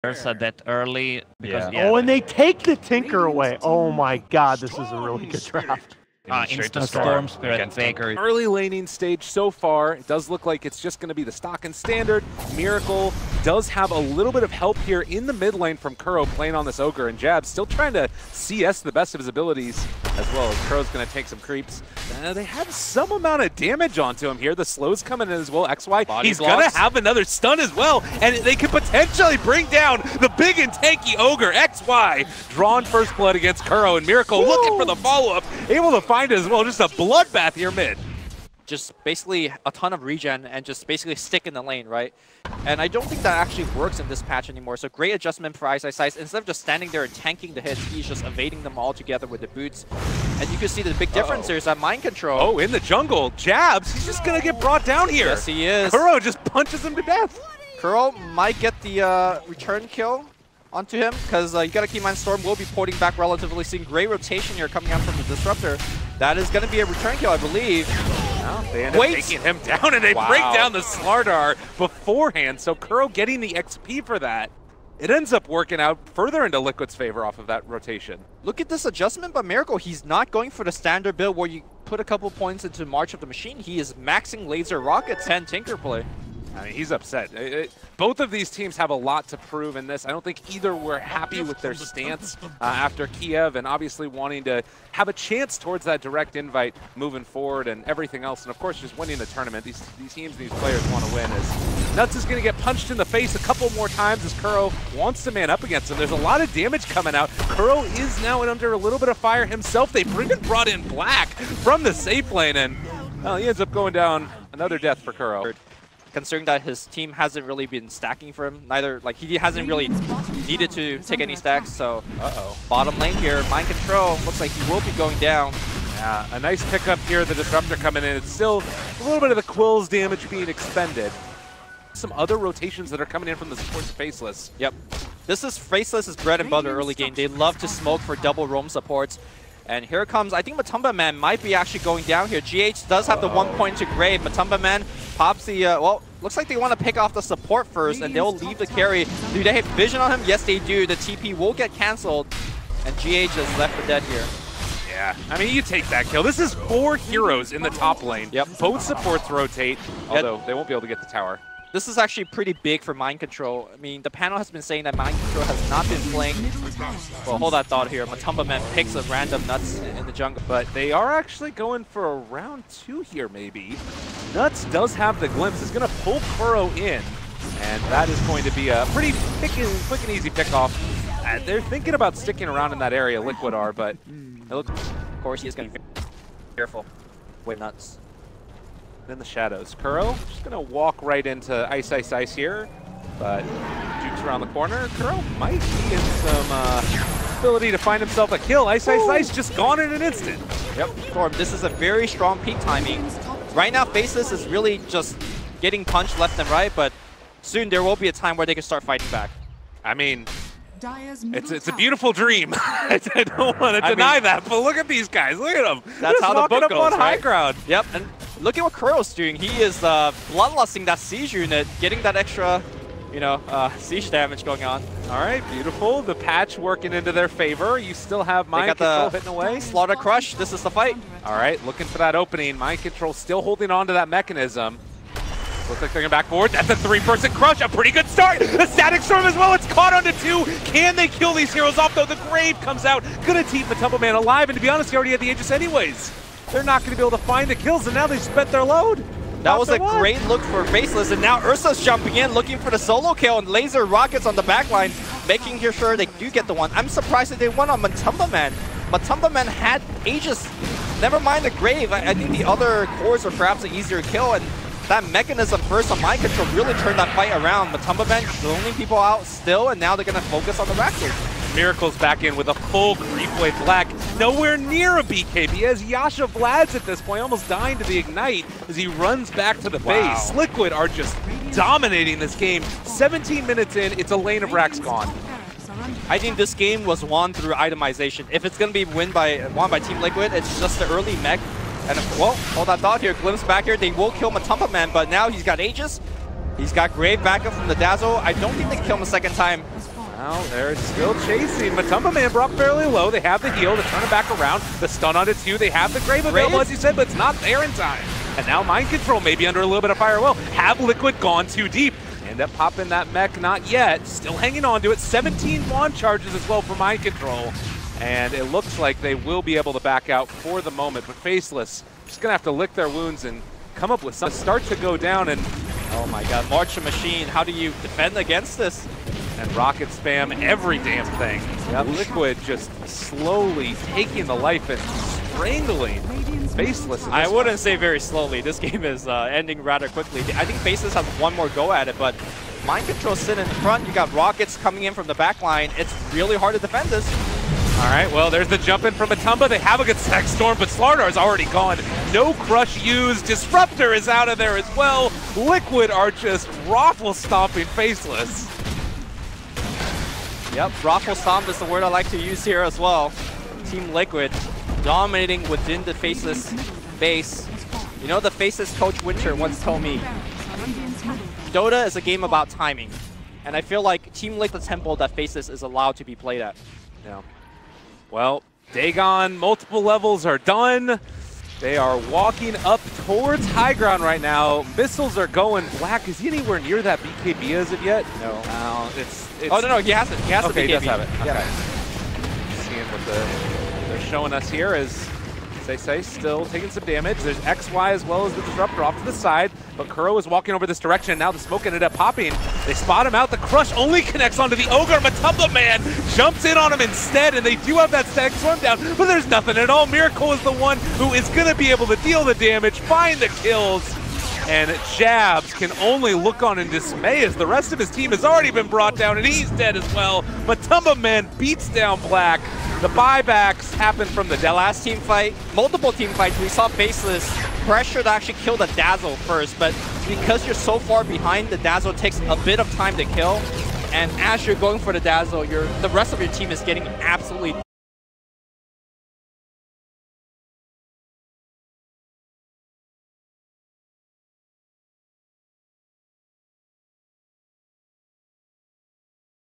Ursa that early because Oh, and they take the Tinker away. Oh my god, this is a really good draft. Instant Storm Spirit Faker. Early laning stage so far. It does look like it's just going to be the stock and standard. Miracle does have a little bit of help here in the mid lane from Kuro playing on this Ogre, and Jab still trying to CS the best of his abilities as well. As Kuro's going to take some creeps. They have some amount of damage onto him here. The slow's coming in as well. XY, he's going to have another stun as well, and they could potentially bring down the big and tanky Ogre. XY drawn first blood against Kuro, and Miracle looking for the follow-up, able to find it as well. Just a bloodbath here mid. Just basically a ton of regen and just basically stick in the lane, right? And I don't think that actually works in this patch anymore. So great adjustment for iSize. Instead of just standing there and tanking the hits, he's just evading them all together with the boots. And you can see the big difference here is that mind control. Oh, in the jungle, Jabs, he's just gonna get brought down here. Yes, he is. Kuro just punches him to death. Kuro might get the return kill onto him, because you gotta keep in mind Storm will be porting back relatively soon. Great rotation here coming out from the Disruptor. That is gonna be a return kill, I believe. Well, they end up taking him down, and they break down the Slardar beforehand, so Kuro getting the XP for that. It ends up working out further into Liquid's favor off of that rotation. Look at this adjustment by Miracle. He's not going for the standard build where you put a couple points into March of the Machine. He is maxing Laser Rockets and Tinker play. I mean, he's upset. Both of these teams have a lot to prove in this. I don't think either were happy with their stance after Kiev, and obviously wanting to have a chance towards that direct invite moving forward and everything else. And of course, just winning the tournament. These teams, these players want to win. As Nuts is going to get punched in the face a couple more times as Kuro wants to man up against him. There's a lot of damage coming out. Kuro is now under a little bit of fire himself. They brought in Black from the safe lane, and well, he ends up going down. Another death for Kuro. Considering that his team hasn't really been stacking for him, he hasn't really needed to take any stacks, so bottom lane here, mind control, looks like he will be going down. Yeah, a nice pickup here, the Disruptor coming in. It's still a little bit of the Quill's damage being expended. Some other rotations that are coming in from the supports Faceless. Yep. This is Faceless's bread and butter early game. They love to smoke for double roam supports. And here comes, I think Matumba Man might be actually going down here. GH does have the 1 point to grave. Matumba Man pops the, well, looks like they want to pick off the support first, and they'll leave the carry. Do they have vision on him? Yes, they do. The TP will get canceled, and GH is left for dead here. Yeah, I mean, you take that kill. This is 4 heroes in the top lane. Yep. Both supports rotate, although they won't be able to get the tower. This is actually pretty big for mind control. I mean, the panel has been saying that mind control has not been playing. Well, hold that thought here. Matumba Man picks a random Nuts in the jungle. But they are actually going for a round 2 here, maybe. Nuts does have the glimpse. It's going to pull Kuro in, and that is going to be a pretty quick and easy pickoff. They're thinking about sticking around in that area, Liquid are, but it looks. Of course, he is going to be careful with Nuts. In the shadows. Kuro just going to walk right into Ice here, but jukes around the corner. Kuro might be in some ability to find himself a kill. Ice just gone in an instant. Yep, Storm, this is a very strong peak timing. Right now, Faceless is really just getting punched left and right, but soon there will be a time where they can start fighting back. I mean, it's a beautiful dream. I don't want to deny that, but look at these guys. Look at them. That's how the book goes, on high ground. Yep, and look at what Kuro's doing. He is bloodlusting that siege unit, getting that extra, siege damage going on. All right, beautiful. The patch working into their favor. You still have mind control hitting away. Slaughter Crush. This is the fight. All right, looking for that opening. Mind control still holding on to that mechanism. Looks like they're going back forward. That's a 3-person crush. A pretty good start. The Static Storm as well. It's caught onto 2. Can they kill these heroes off, though? The Grave comes out. Going to keep Matumba Man alive. And to be honest, he already had the Aegis anyways. They're not going to be able to find the kills, and now they've spent their load. That was a great look for Faceless, and now Ursa's jumping in, looking for the solo kill, and Laser Rockets on the backline, making sure they do get the one. I'm surprised that they won on Matumba Man. Matumba Man had Aegis. Never mind the Grave. I think the other cores are perhaps an easier kill, and that mechanism first on mind control really turned that fight around. Matumba Man zoning people out still, and now they're going to focus on the Raptors. Miracle's back in with a full creep wave. Black nowhere near a BKB as Yasha Vlad's at this point, almost dying to the Ignite as he runs back to the base. Liquid are just dominating this game. 17 minutes in, it's a lane of racks gone. I think this game was won through itemization. If it's going to be won by Team Liquid, it's just the early mech. And well, hold that thought here. Glimpse back here. They will kill Matumba Man, but now he's got Aegis. He's got Grave backup from the Dazzle. I don't think they kill him a second time. Now they're still chasing. Matumba Man brought fairly low. They have the heal to turn it back around. The stun onto 2. They have the Grave available, as you said, but it's not there in time. And now Mind Control may be under a little bit of fire. Well, have Liquid gone too deep? End up popping that mech, not yet. Still hanging on to it. 17 wand charges as well for Mind Control. And it looks like they will be able to back out for the moment. But Faceless just going to have to lick their wounds and come up with some start to go down. And oh my god, March Machine, how do you defend against this? And rocket spam every damn thing. Yep. Liquid just slowly taking the life and strangling Faceless. I wouldn't say very slowly. This game is ending rather quickly. I think Faceless has one more go at it, but Mind Control sit in the front. You got rockets coming in from the back line. It's really hard to defend this. All right, well, there's the jump in from Matumba. They have a good stack storm, but Slardar's already gone. No crush used. Disruptor is out of there as well. Liquid are just raffle stomping Faceless. Yep, raffle stomp is the word I like to use here as well. Team Liquid dominating within the Faceless base. You know, the Faceless coach Winter once told me, Dota is a game about timing. And I feel like Team Liquid's tempo that Faceless is allowed to be played at. Yeah. Well, Dagon, multiple levels are done. They are walking up towards high ground right now. Missiles are going black. Is he anywhere near that BKB as of yet? No. It's oh, no, he has it. He has okay, the BKB. He does have it. Okay. Yeah. Seeing what they're showing us here is Say still taking some damage. There's XY as well as the Disruptor off to the side, but Kuro is walking over this direction, and now the smoke ended up popping. They spot him out. The Crush only connects onto the Ogre. Matumba Man jumps in on him instead, and they do have that stack storm down, but there's nothing at all. Miracle is the one who is going to be able to deal the damage, find the kills, and Jabs can only look on in dismay as the rest of his team has already been brought down, and he's dead as well. Matumba Man beats down Black. The buybacks happen from the last team fight, multiple team fights. We saw Faceless pressure to actually kill the Dazzle first, but because you're so far behind, the Dazzle takes a bit of time to kill. And as you're going for the Dazzle, the rest of your team is getting absolutely